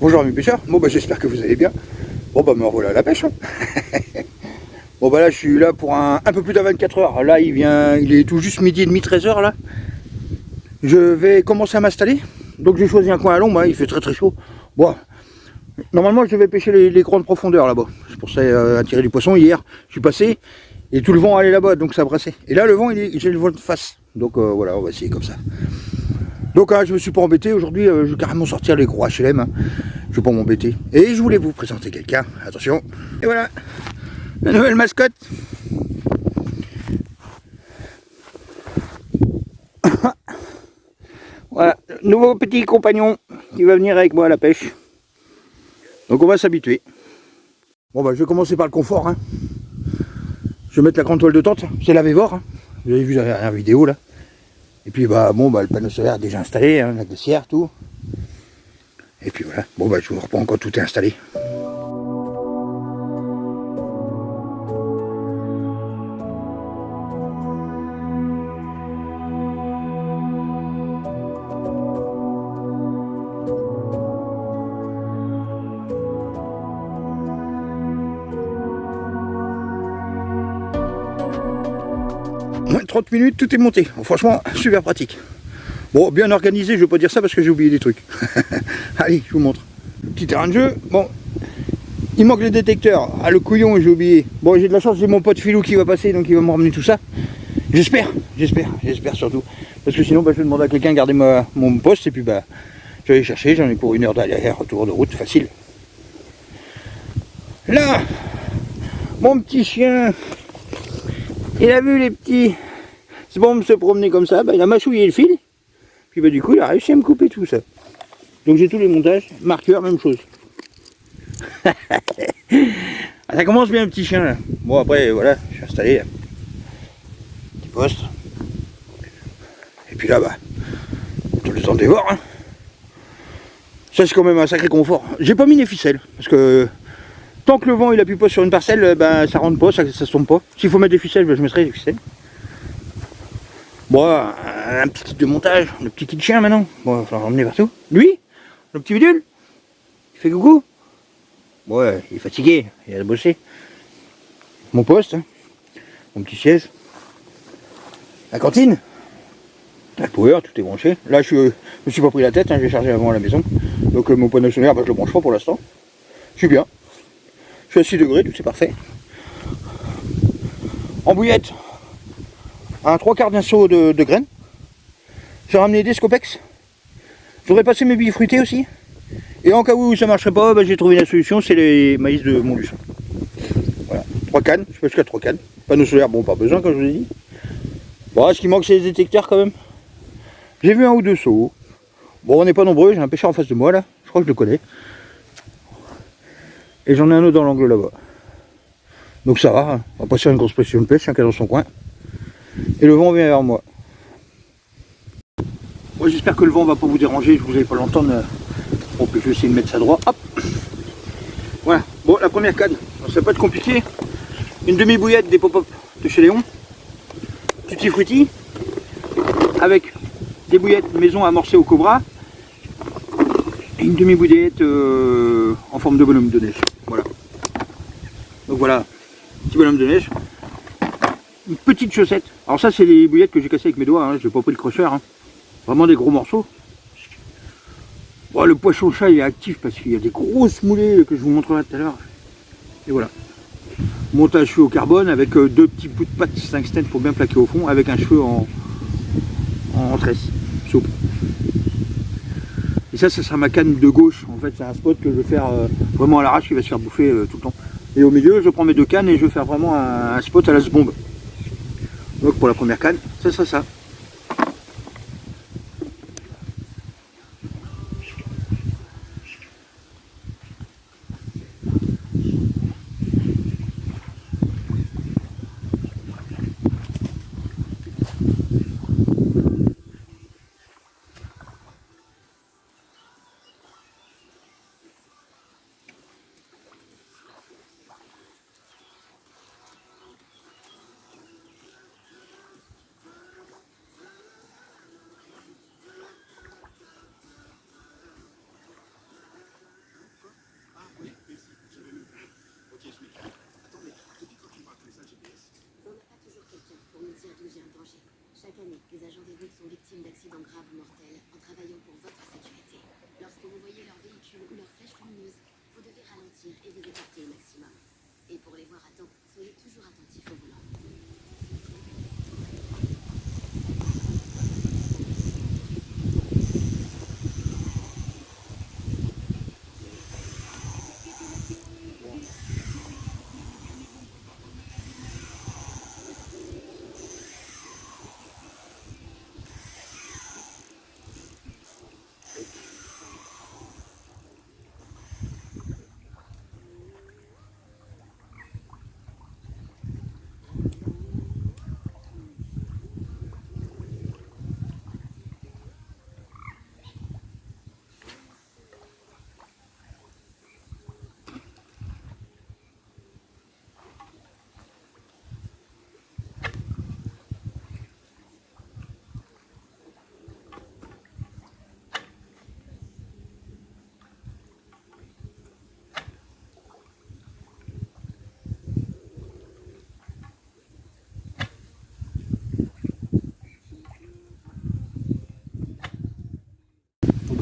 Bonjour amis pêcheurs, bon bah j'espère que vous allez bien. Bon bah me revoilà à la pêche. Bon bah là je suis là pour un peu plus de 24 heures. Là il est tout juste midi et demi, 13 heures là. Je vais commencer à m'installer. Donc j'ai choisi un coin à l'ombre, hein, il fait très chaud. Bon, normalement je vais pêcher les grandes profondeurs là-bas. Je pensais attirer du poisson. Hier je suis passé et tout le vent allait là-bas, donc ça brassait. Et là le vent, j'ai le vent de face. Donc voilà, on va essayer comme ça. Donc je me suis pas embêté, aujourd'hui je vais carrément sortir les gros HLM, hein. Je vais pas m'embêter. Et je voulais vous présenter quelqu'un, attention. Et voilà, la nouvelle mascotte. Voilà, nouveau petit compagnon qui va venir avec moi à la pêche. Donc on va s'habituer. Bon bah je vais commencer par le confort, hein. Je vais mettre la grande toile de tente, c'est la Vévor, hein. Vous avez vu la dernière vidéo là. Et puis bah bon bah le panneau solaire est déjà installé, hein, la glacière, tout. Et puis voilà, bon bah je vous reprends quand tout est installé. Moins de 30 minutes, tout est monté. Bon, franchement, super pratique. Bon, bien organisé, je ne vais pas dire ça parce que j'ai oublié des trucs. Allez, je vous montre. Petit terrain de jeu. Bon, il manque les détecteurs. Ah, le couillon, j'ai oublié. Bon, j'ai de la chance, j'ai mon pote Philou qui va passer, donc il va me ramener tout ça. J'espère surtout. Parce que sinon, bah, je vais demander à quelqu'un de garder mon poste et puis bah, je vais aller chercher. J'en ai pour 1 heure derrière, retour de route, facile. Là, mon petit chien, il a vu les petits. C'est bon de se promener comme ça, bah, il a mâchouillé le fil. Puis bah, du coup, il a réussi à me couper tout ça. Donc j'ai tous les montages, marqueur, même chose. Ça commence bien, un petit chien là. Bon après, voilà, je suis installé. Petit poste. Et puis là, bah, tout le temps dévore. Hein. Ça c'est quand même un sacré confort. J'ai pas mis les ficelles, parce que tant que le vent il appuie pas sur une parcelle, bah, ça rentre pas, ça se tombe pas. S'il faut mettre des ficelles, bah, je mettrai des ficelles. Bon, un petit kit de montage, le petit kit de chien maintenant. Bon, il va falloir l'emmener partout. Lui, le petit bidule, il fait coucou. Ouais, il est fatigué, il a bossé. Mon poste, hein, mon petit siège. La cantine. La power, tout est branché. Là, je me suis pas pris la tête, hein, je vais charger avant à la maison. Donc mon panneau solaire, bah, je le branche pas pour l'instant. Je suis bien. Je suis à 6 degrés, tout c'est parfait. En bouillette, un 3/4 d'un seau de graines. J'ai ramené des Scopex. J'aurais passé mes billes fruitées aussi. Et en cas où ça marcherait pas, bah, j'ai trouvé la solution, c'est les maïs de Montluçon. Voilà, 3 cannes, je pêche qu'à 3 cannes. Panneau solaire, bon, pas besoin, comme je vous ai dit. Bon, ce qui manque, c'est les détecteurs quand même. J'ai vu un ou deux seaux. Bon, on n'est pas nombreux, j'ai un pêcheur en face de moi là, je crois que je le connais. Et j'en ai un autre dans l'angle là-bas. Donc ça va, hein. On va pas faire une grosse pression de pêche, chacun dans son coin. Et le vent vient vers moi. Bon, j'espère que le vent va pas vous déranger, je vous avais pas l'entendre. Bon, puis je vais essayer de mettre ça droit. Hop. Voilà. Bon, la première canne, ça va pas être compliqué. Une demi-bouillette des pop-up de chez Léon. Tutti frutti. Avec des bouillettes maison amorcées au Cobra. Et une demi-bouillette en forme de bonhomme de neige. Voilà. Donc voilà, petit bonhomme de neige. Une petite chaussette. Alors ça, c'est les bouillettes que j'ai cassées avec mes doigts. Hein. Je n'ai pas pris le crocheur. Hein. Vraiment des gros morceaux. Bon, le poisson chat il est actif parce qu'il y a des grosses moulées que je vous montrerai tout à l'heure. Et voilà. Montage cheveux au carbone avec deux petits bouts de pâte tungstène pour bien plaquer au fond avec un cheveu en tresse, souple. Et ça sera ma canne de gauche. En fait, c'est un spot que je vais faire vraiment à l'arrache qui va se faire bouffer tout le temps. Et au milieu, je prends mes deux cannes et je vais faire vraiment un spot à la bombe. Donc pour la première canne, ça sera ça.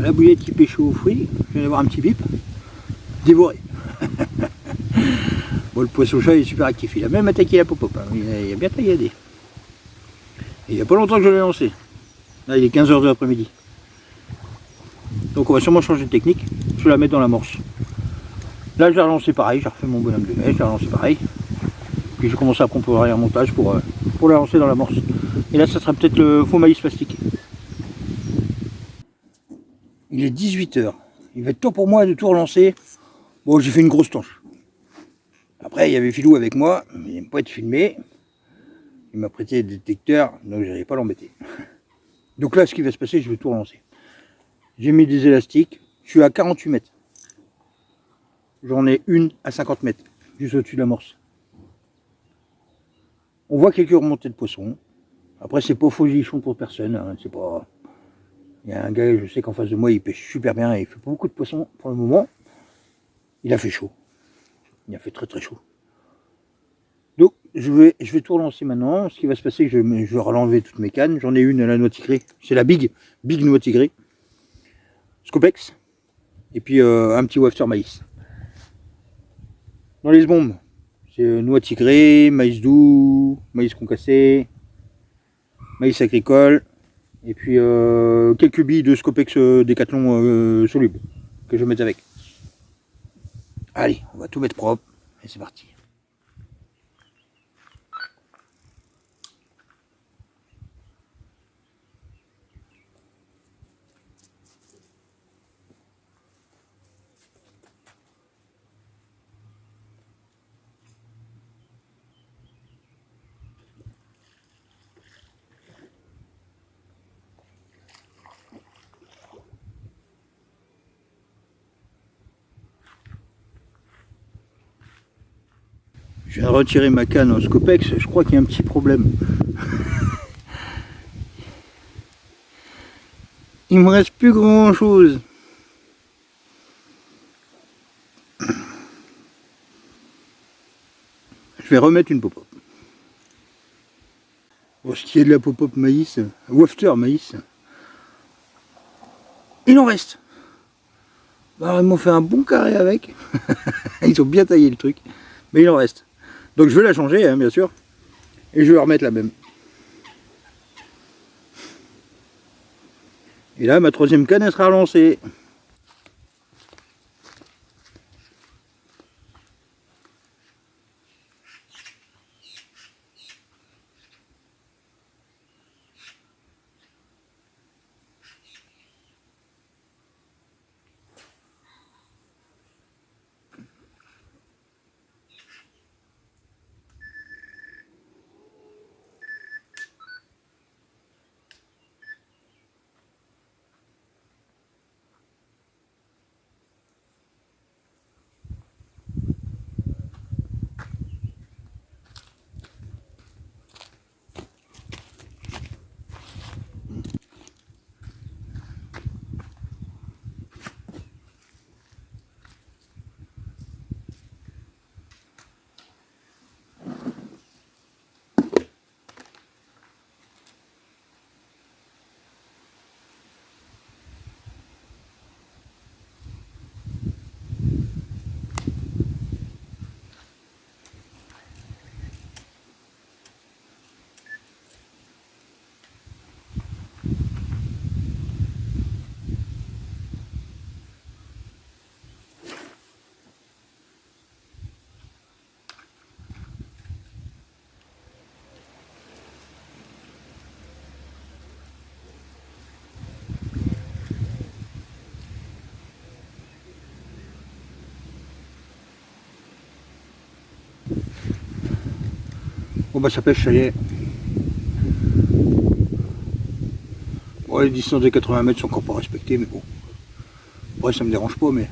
La bouillette qui pêche aux fruits, je viens d'avoir un petit bip, dévoré. Bon, le poisson-chat est super actif, il a même attaqué la pop-up, hein. Il a bien tailladé. Et il n'y a pas longtemps que je l'ai lancé. Là, il est 15 h de l'après-midi. Donc on va sûrement changer de technique, je vais la mettre dans l'amorce. Là, je l'ai relancé pareil, j'ai refait mon bonhomme de neige, je l'ai relancé pareil. Puis j'ai commencé à préparer un montage pour la lancer dans l'amorce. Et là, ça sera peut-être le faux maïs plastique. Il est 18 h. Il va être temps pour moi de tout relancer. Bon, j'ai fait une grosse tanche. Après, il y avait Philou avec moi, mais il n'aime pas être filmé. Il m'a prêté des détecteurs, donc je n'allais pas l'embêter. Donc là, ce qui va se passer, je vais tout relancer. J'ai mis des élastiques. Je suis à 48 mètres. J'en ai une à 50 mètres, juste au-dessus de l'amorce. On voit quelques remontées de poissons. Après, c'est pas folichon pour personne. Hein. C'est pas... Il y a un gars, je sais qu'en face de moi, il pêche super bien et il fait pas beaucoup de poissons pour le moment. Il a fait chaud. Il a fait très très chaud. Donc, je vais tout relancer maintenant. Ce qui va se passer, je vais relenlever toutes mes cannes. J'en ai une à la noix tigrée. C'est la Big noix tigrée. Scopex. Et puis un petit wafter maïs. Dans les bombes, c'est noix tigrée, maïs doux, maïs concassé, maïs agricole. Et puis quelques billes de Scopex Décathlon soluble que je vais mettre avec. Allez, on va tout mettre propre et c'est parti. Je viens de retirer ma canne en Scopex, je crois qu'il y a un petit problème. Il me reste plus grand chose. Je vais remettre une pop-up. Pour ce qui est de la pop-up maïs, wafter maïs, il en reste. Alors, ils m'ont fait un bon carré avec. Ils ont bien taillé le truc, mais il en reste. Donc je vais la changer, hein, bien sûr, et je vais remettre la même. Et là, ma troisième canne, elle sera relancée. Bon bah ça pêche, ça y est. Bon, les distances de 80 mètres sont encore pas respectées, mais bon. Après ça me dérange pas, mais...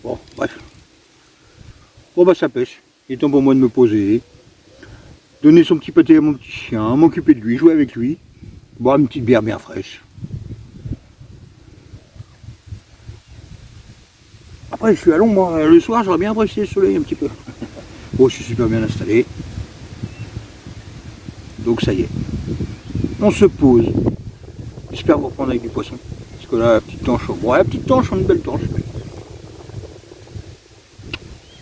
Bon, bref. Bon bah ça pêche. Il est temps pour moi de me poser. Donner son petit pâté à mon petit chien, m'occuper de lui, jouer avec lui. Boire une petite bière bien fraîche. Après je suis à l'ombre, le soir j'aurais bien apprécié le soleil un petit peu. Bon, Bon, je suis super bien installé. Donc ça y est. On se pose. J'espère vous reprendre avec du poisson. Parce que là, la petite tanche, bon, la petite tanche, une belle tanche.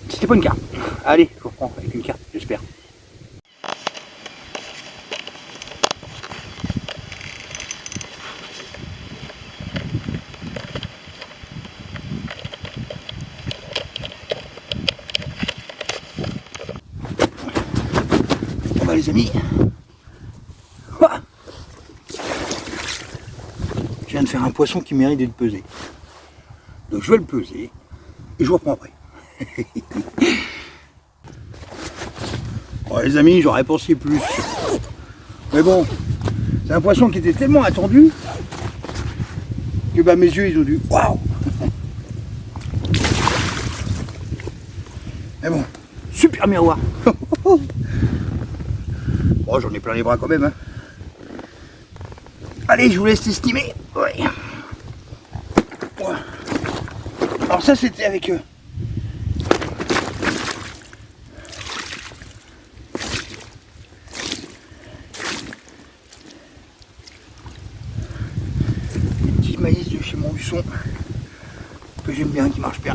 C'était pas une carte. Allez, je vous reprends avec une carte, j'espère. Bon bah les amis. Ah, je viens de faire un poisson qui mérite d'être pesé. Donc je vais le peser et je vous reprends après. Bon les amis, j'aurais pensé plus. Mais bon, c'est un poisson qui était tellement attendu que bah, mes yeux ils ont dû. Waouh! Mais bon, super miroir. Bon, j'en ai plein les bras quand même. Hein. Allez, je vous laisse estimer. Ouais. Ouais. Alors ça c'était avec les petits maïs de chez Montluçon que j'aime bien, qui marchent bien.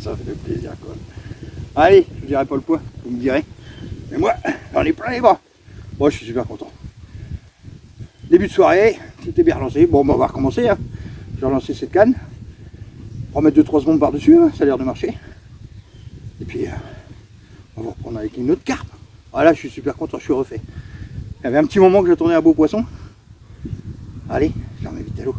Ça fait plaisir quoi. Allez, je vous dirai pas le poids, vous me direz. Mais moi, j'en ai plein les bras. Moi, je suis super content. Début de soirée, c'était bien relancé. Bon, on va recommencer. Hein. Je vais relancer cette canne. Remettre 2-3 secondes par-dessus, hein. Ça a l'air de marcher. Et puis, on va reprendre avec une autre carpe. Voilà, je suis super content, je suis refait. Il y avait un petit moment que j'attendais un beau poisson. Allez, je la remets vite à l'eau.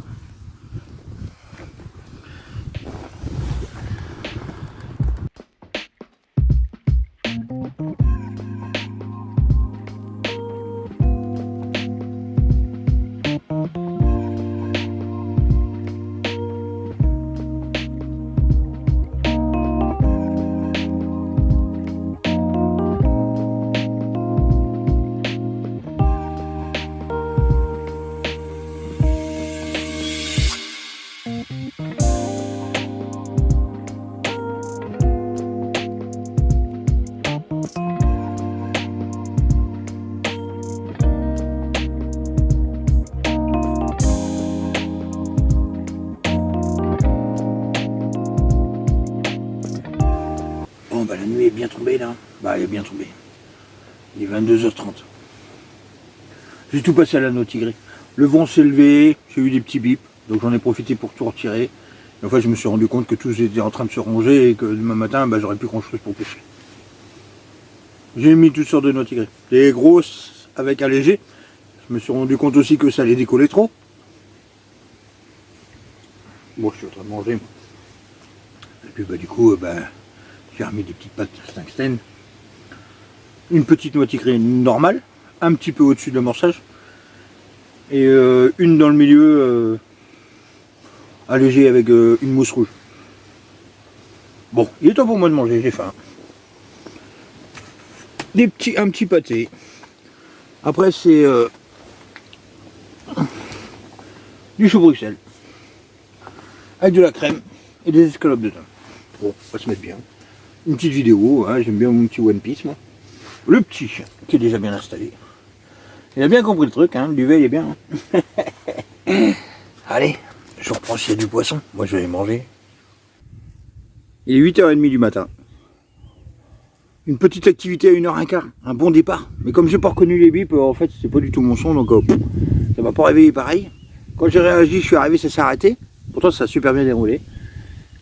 Bon bah la nuit est bien tombée là. Bah elle est bien tombée. Il est 22h30. J'ai tout passé à l'anneau tigré. Le vent s'est levé, j'ai eu des petits bips, donc j'en ai profité pour tout retirer. Et en fait je me suis rendu compte que tout était en train de se ranger et que demain matin bah, j'aurais plus grand chose pour pêcher. J'ai mis toutes sortes de noix tigrées. Des grosses avec un léger. Je me suis rendu compte aussi que ça allait décoller trop. Bon je suis en train de manger moi. Et puis bah du coup j'ai remis des petites pattes tungstène. Une petite noix tigrée normale, un petit peu au-dessus de l'amorçage. Et une dans le milieu allégée avec une mousse rouge. Bon, il est temps pour moi de manger, j'ai faim. Un petit pâté. Après c'est du chou Bruxelles. Avec de la crème et des escalopes de thym. Bon, on va se mettre bien. Une petite vidéo, hein, j'aime bien mon petit One Piece moi. Le petit chien qui est déjà bien installé. Il a bien compris le truc, hein, le duvet il est bien. Hein. Allez, je reprends s'il y a du poisson. Moi je vais aller manger. Il est 8h30 du matin. Une petite activité à 1h15, un bon départ. Mais comme j'ai pas reconnu les bips, en fait c'est pas du tout mon son, donc ça m'a pas réveillé pareil. Quand j'ai réagi, je suis arrivé, ça s'est arrêté. Pourtant ça a super bien déroulé.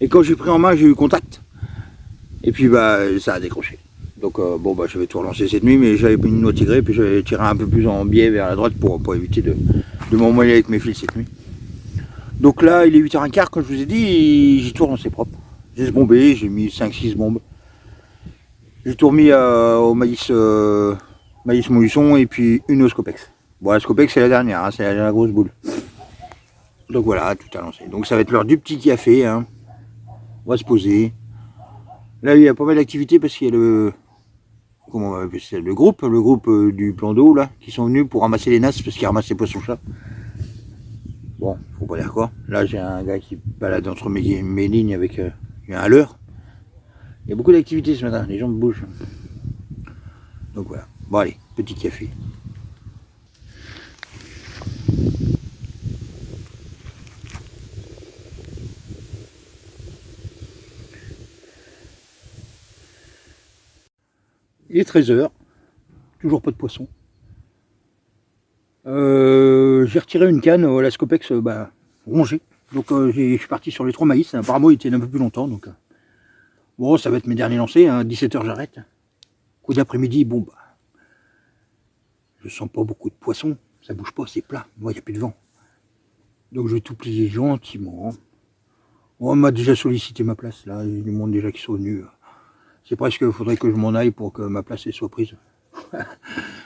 Et quand j'ai pris en main, j'ai eu contact. Et puis bah ça a décroché. Donc bon bah je vais tout relancer cette nuit, mais j'avais une noix tigrée, puis j'avais tiré un peu plus en biais vers la droite pour éviter de m'emmoyer avec mes fils cette nuit. Donc là il est 8h15, comme je vous ai dit, j'ai tout relancé propre. J'ai ce bombé, j'ai mis 5-6 bombes. J'ai tout remis au maïs Montluçon et puis une au Scopex. Bon la Scopex c'est la dernière, hein, c'est la grosse boule. Donc voilà, tout a lancé. Donc ça va être l'heure du petit café, hein. On va se poser. Là il y a pas mal d'activités parce qu'il y a le groupe du plan d'eau là, qui sont venus pour ramasser les nasses parce qu'ils ramassent les poissons-chats. Bon, faut pas dire quoi. Là j'ai un gars qui balade entre mes lignes avec je viens à l'heure. Il y a beaucoup d'activités ce matin, les gens bougent. Donc voilà. Bon allez, petit café. Il est 13 h, toujours pas de poisson. J'ai retiré une canne à la Scopex rongée. Donc je suis parti sur les 3 maïs. Apparemment il était un peu plus longtemps. Donc bon, ça va être mes derniers lancers. Hein. 17 h j'arrête. Coup d'après-midi, bon bah, je sens pas beaucoup de poissons. Ça bouge pas, c'est plat. Moi, il n'y a plus de vent. Donc je vais tout plier gentiment. On m'a déjà sollicité ma place là. Il y a du monde déjà qui sont venus. C'est presque, il faudrait que je m'en aille pour que ma place soit prise.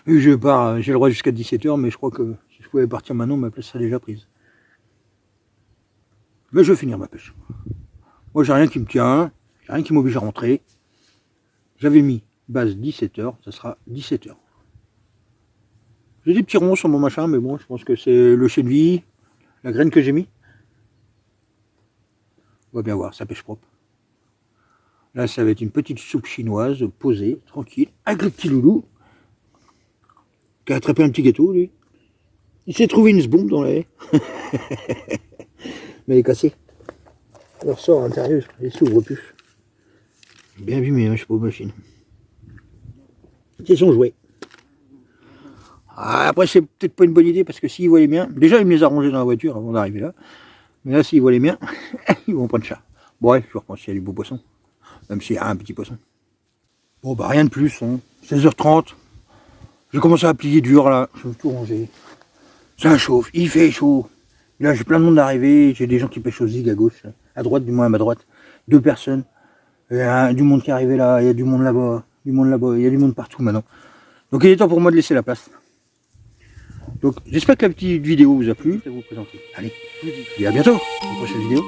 Vu que je pars, j'ai le droit jusqu'à 17 h, mais je crois que si je pouvais partir maintenant, ma place serait déjà prise. Mais je vais finir ma pêche. Moi, j'ai rien qui me tient, j'ai rien qui m'oblige à rentrer. J'avais mis base 17 h, ça sera 17 h. J'ai des petits ronds sur mon machin, mais bon, je pense que c'est le chènevis, la graine que j'ai mis. On va bien voir, ça pêche propre. Là, ça va être une petite soupe chinoise, posée, tranquille, avec le petit loulou, qui a attrapé un petit gâteau, lui. Il s'est trouvé une bombe dans la haie. Mais elle est cassée. Elle ressort à l'intérieur, elle s'ouvre plus. Bien abîmé, hein, je sais pas, machine. C'est son jouet. Ah, après, c'est peut-être pas une bonne idée, parce que s'ils voient les miens, déjà, ils me les a rangés dans la voiture avant d'arriver là. Mais là, s'ils voient les miens, ils vont prendre chat. Bon, ouais, je repense s'il y a du beau poisson. Même s'il y a un petit poisson. Bon, bah, rien de plus, hein. 16 h 30. J'ai commencé à plier dur, là. Je vais tout ranger. Ça chauffe, il fait chaud. Là, j'ai plein de monde d'arriver. J'ai des gens qui pêchent au zig à gauche, là. À droite, du moins à ma droite. 2 personnes. Il y a du monde qui est arrivé là. Il y a du monde là-bas. Du monde là-bas. Il y a du monde partout maintenant. Donc, il est temps pour moi de laisser la place. Donc, j'espère que la petite vidéo vous a plu. Je vais vous présenter. Allez, je vous dis à bientôt pour une prochaine vidéo.